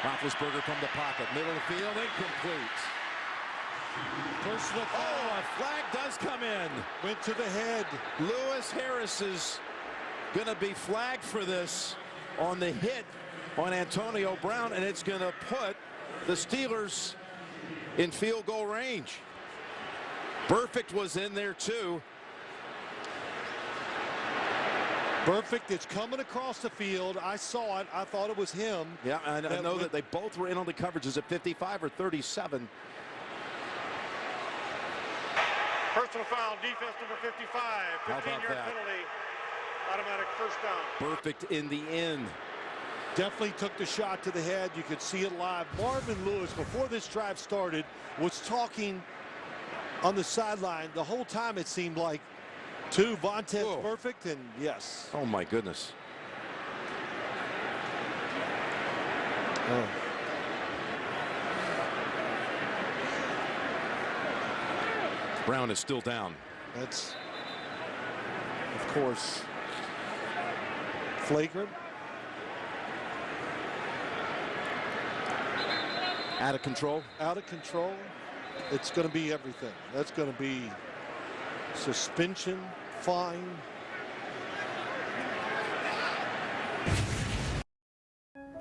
Roethlisberger from the pocket, middle of the field, incomplete. Personal foul. Oh, a flag does come in. Went to the head. Lewis Harris is going to be flagged for this on the hit on Antonio Brown, and it's going to put the Steelers in field goal range. Perfect was in there too. Perfect, it's coming across the field. I saw it. I thought it was him. Yeah, I know that they both were in on the coverages at 55 or 37. Personal foul, defense number 55. 15-yard penalty. Automatic first down. Perfect in the end. Definitely took the shot to the head. You could see it live. Marvin Lewis, before this drive started, was talking on the sideline. The whole time it seemed like to Vontez Perfect, and yes. Oh my goodness. Oh. Brown is still down. That's, of course, flagrant. Out of control. Out of control. It's going to be everything. That's going to be suspension, fine.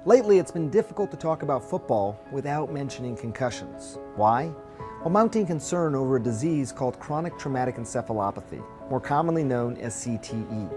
Lately, it's been difficult to talk about football without mentioning concussions. Why? Well, mounting concern over a disease called chronic traumatic encephalopathy, more commonly known as CTE.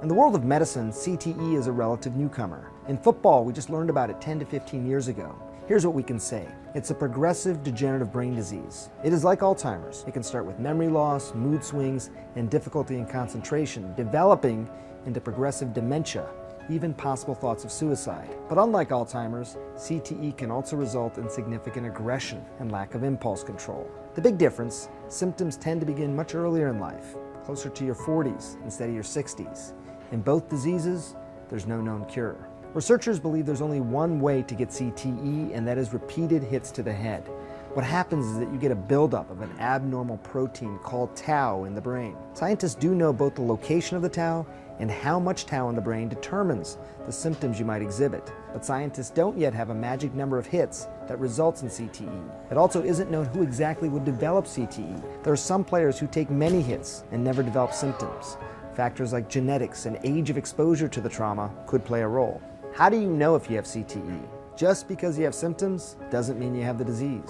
In the world of medicine, CTE is a relative newcomer. In football, we just learned about it 10 to 15 years ago. Here's what we can say. It's a progressive degenerative brain disease. It is like Alzheimer's. It can start with memory loss, mood swings, and difficulty in concentration, developing into progressive dementia, even possible thoughts of suicide. But unlike Alzheimer's, CTE can also result in significant aggression and lack of impulse control. The big difference, symptoms tend to begin much earlier in life, closer to your 40s instead of your 60s. In both diseases, there's no known cure. Researchers believe there's only one way to get CTE, and that is repeated hits to the head. What happens is that you get a buildup of an abnormal protein called tau in the brain. Scientists do know both the location of the tau and how much tau in the brain determines the symptoms you might exhibit. But scientists don't yet have a magic number of hits that results in CTE. It also isn't known who exactly would develop CTE. There are some players who take many hits and never develop symptoms. Factors like genetics and age of exposure to the trauma could play a role. How do you know if you have CTE? Just because you have symptoms doesn't mean you have the disease.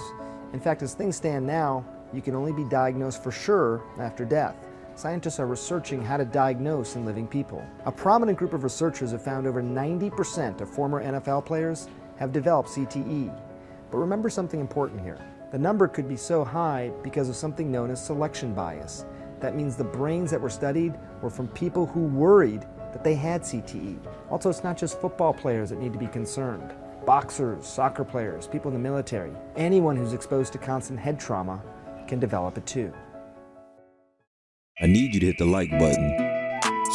In fact, as things stand now, you can only be diagnosed for sure after death. Scientists are researching how to diagnose in living people. A prominent group of researchers have found over 90% of former NFL players have developed CTE. But remember something important here. The number could be so high because of something known as selection bias. That means the brains that were studied were from people who worried that they had CTE. Also, it's not just football players that need to be concerned. Boxers, soccer players, people in the military, anyone who's exposed to constant head trauma can develop it too. I need you to hit the like button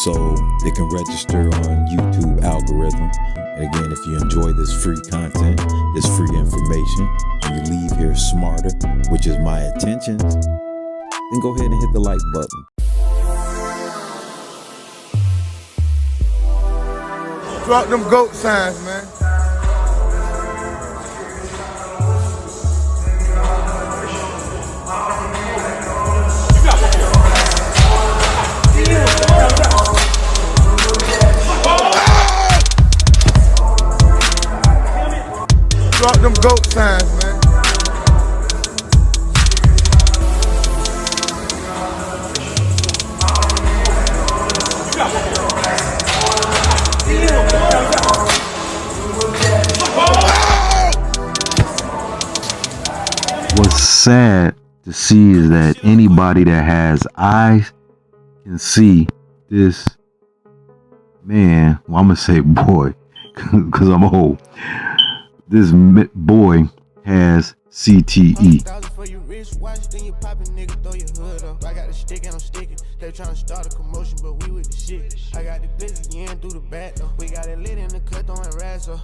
so it can register on YouTube algorithm. And again, if you enjoy this free content, this free information, and you leave here smarter, which is my intention, then go ahead and hit the like button. Drop them goat signs, man. Drop them goat signs, man. What's sad to see is that anybody that has eyes can see this man. Well, I'm gonna say boy, because I'm old. This boy has CTE. I got the stick and I'm sticking. They trying to start a commotion, but we with the shit. I got the glizzy, you ain't through the back though. We got it lit in the cut, throwing rats up.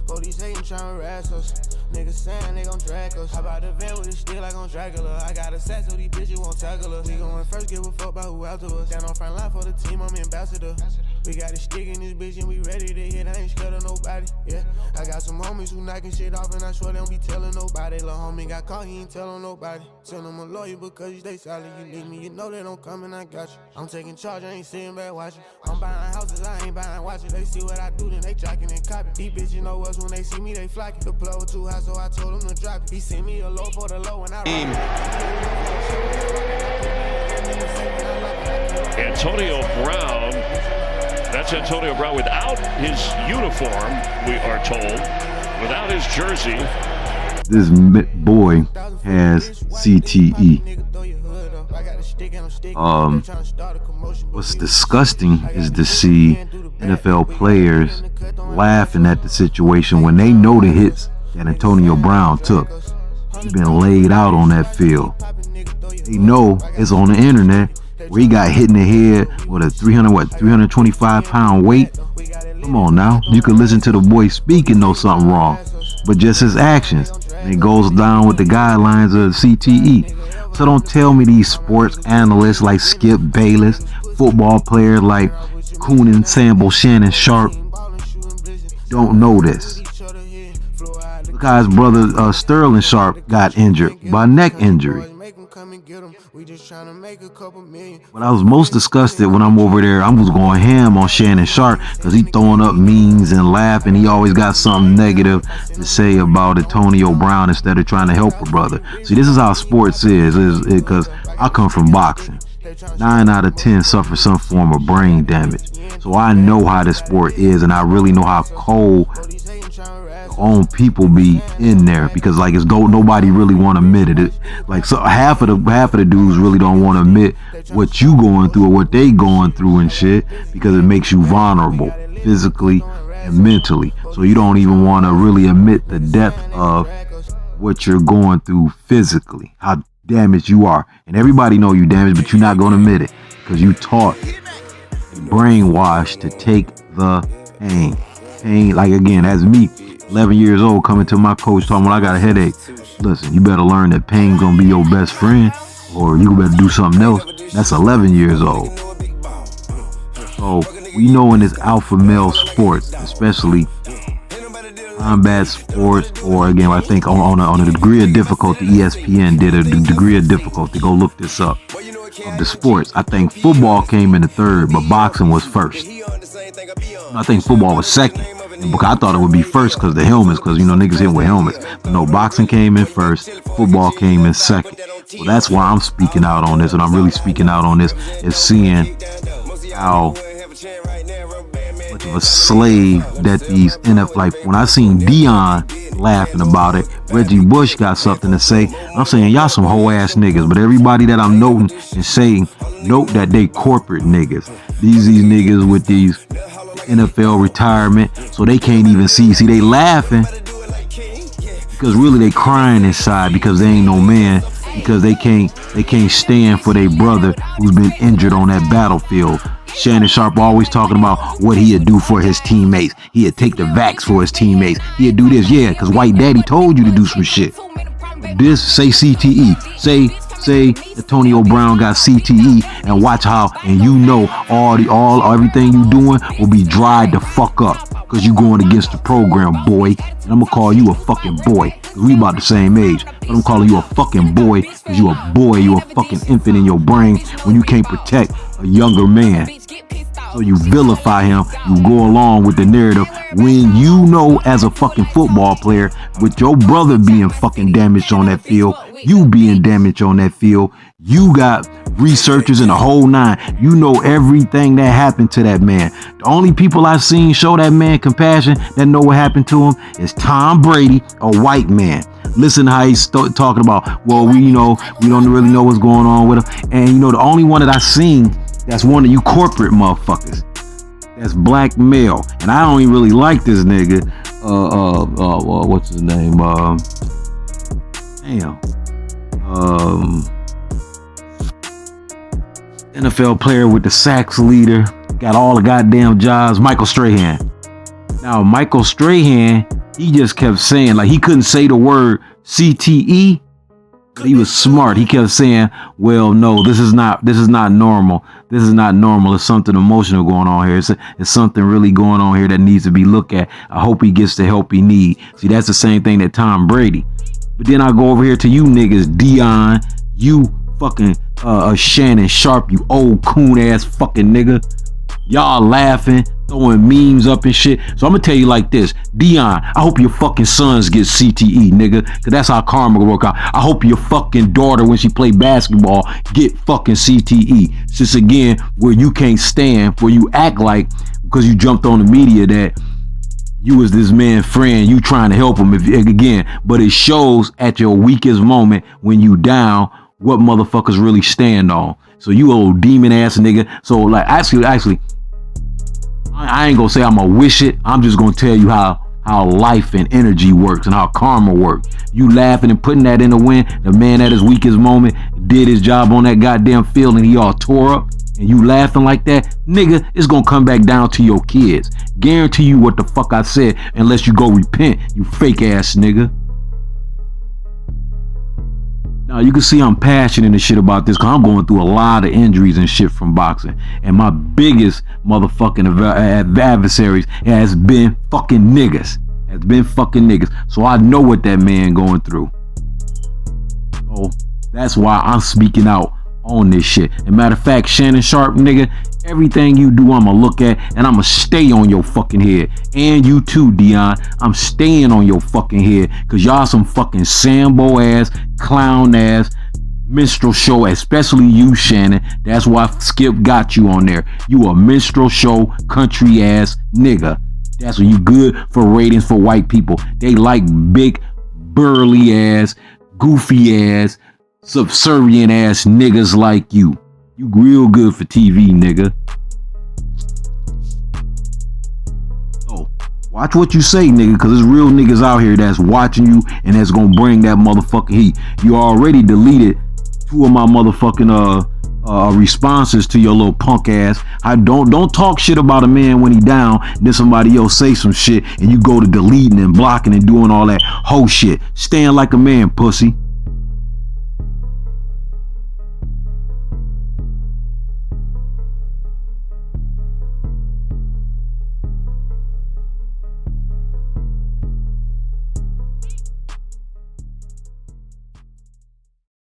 Police hating, trying to harass us. Niggas saying they gon' drag us. How about the van with the stick like on Dracula? I got a sack so these bitches won't tackle us. We going first, give a fuck about who after us. Stand on front line for the team, I'm ambassador. We got a stick in this bitch and we ready to hit. I ain't scared of nobody. Yeah, I got some homies who knocking shit off and I swear they don't be telling nobody. Lil' homie got caught, he ain't telling nobody. Send him a lawyer because you stay silent. You need me, you know they don't come and I got you. I'm taking charge, I ain't sitting back watching. I'm buying houses, I ain't buying watches. They see what I do, then they tracking and copy. These bitches know us when they see me, they flocking. The plug was too high, so I told him to drop it. He sent me a low for the low and I Antonio Brown, that's Antonio Brown without his uniform, we are told, without his jersey. This boy has CTE. What's disgusting is to see NFL players laughing at the situation when they know the hits that Antonio Brown took. He's been laid out on that field. They know it's on the internet where he got hit in the head with a 325-pound weight. Come on now, you can listen to the boy speak and know something wrong, but just his actions. And it goes down with the guidelines of CTE. So don't tell me these sports analysts like Skip Bayless, football players like Coon and Sambo, Shannon Sharp don't know this. Look how his brother Sterling Sharp got injured by neck injury. But I was most disgusted when I'm over there. I was going ham on Shannon Sharp because he throwing up memes and laughing. He always got something negative to say about Antonio Brown instead of trying to help a brother. See, this is how sports is because I come from boxing. 9 out of 10 suffer some form of brain damage. So I know how this sport is, and I really know how cold own people be in there, because like it's nobody really want to admit it. Like, so half of the dudes really don't want to admit what you going through or what they going through and shit, because it makes you vulnerable physically and mentally. So you don't even want to really admit the depth of what you're going through physically, how damaged you are. And everybody know you damaged, but you're not going to admit it because you taught, brainwashed to take the pain. Like, again, as me, 11 years old, coming to my coach talking when I got a headache. Listen, you better learn that pain gonna be your best friend, or you better do something else. That's 11 years old. So we know in this alpha male sports, especially combat sports, or again, I think on a degree of difficulty, ESPN did a degree of difficulty. Go look this up. Of the sports, I think football came in the third, but boxing was first. I think football was second. I thought it would be first because the helmets, because you know niggas hit with helmets. But no, boxing came in first, football came in second. Well, that's why I'm speaking out on this, and I'm really speaking out on this, is seeing how much of a slave that these NFL, like when I seen Dion laughing about it, Reggie Bush got something to say. I'm saying y'all some hoe ass niggas, but everybody that I'm noting and saying, note that they corporate niggas. These niggas with these NFL retirement, so they can't even see they laughing because really they crying inside because they ain't no man, because they can't stand for their brother who's been injured on that battlefield. Shannon Sharp always talking about what he'd do for his teammates. He'd take the vax for his teammates. He'd do this, yeah, because white daddy told you to do some shit. This, say CTE, say Antonio Brown got CTE, and watch how, and you know everything you doing will be dried the fuck up because you going against the program, boy. And I'm gonna call you a fucking boy because we about the same age, but I'm calling you a fucking boy because you a boy. You a fucking infant in your brain when you can't protect a younger man. So you vilify him, you go along with the narrative when you know as a fucking football player, with your brother being fucking damaged on that field, you being damaged on that field, you got researchers in the whole nine. You know everything that happened to that man. The only people I've seen show that man compassion that know what happened to him is Tom Brady, a white man. Listen to how he's talking about, well, we don't really know what's going on with him. And you know, the only one that I seen that's one of you corporate motherfuckers, that's black male, and I don't even really like this nigga. What's his name? NFL player with the sacks leader, got all the goddamn jobs, Michael Strahan. Now, Michael Strahan, he just kept saying, like, he couldn't say the word CTE, But he was smart. He kept saying, well, no, this is not normal. This is not normal. There's something emotional going on here. It's something really going on here that needs to be looked at. I hope he gets the help he needs. See, that's the same thing that Tom Brady. But then I go over here to you niggas, Dion, you fucking Shannon Sharp, you old coon ass fucking nigga. Y'all laughing, throwing memes up and shit. So I'm gonna tell you like this, Dion, I hope your fucking sons get CTE, nigga, cause that's how karma will work out. I hope your fucking daughter, when she play basketball, get fucking CTE. Since again, where you can't stand, where you act like, because you jumped on the media that you was this man's friend, you trying to help him again, but it shows at your weakest moment when you down what motherfuckers really stand on. So you old demon ass nigga. So like actually, I ain't gonna say I'm gonna wish it. I'm just gonna tell you how life and energy works and how karma works. You laughing and putting that in the wind. The man at his weakest moment did his job on that goddamn field and he all tore up. And you laughing like that, nigga, it's gonna come back down to your kids. Guarantee you what the fuck I said, unless you go repent, you fake ass nigga. Now you can see I'm passionate and shit about this because I'm going through a lot of injuries and shit from boxing. And my biggest motherfucking adversaries has been fucking niggas. So I know what that man going through. So that's why I'm speaking out on this shit. And matter of fact, Shannon Sharp, nigga, everything you do, I'ma look at and I'ma stay on your fucking head. And you too, Dion. I'm staying on your fucking head because y'all some fucking Sambo ass, clown ass, minstrel show, especially you, Shannon. That's why Skip got you on there. You a minstrel show, country ass nigga. That's what you good for ratings for white people. They like big, burly ass, goofy ass, subservient ass niggas like you. You real good for TV, nigga. So watch what you say, nigga, because there's real niggas out here that's watching you and that's gonna bring that motherfucking heat. You already deleted 2 of my motherfucking responses to your little punk ass. I don't talk shit about a man when he down, then somebody else say some shit and you go to deleting and blocking and doing all that hoe shit. Stand like a man, pussy.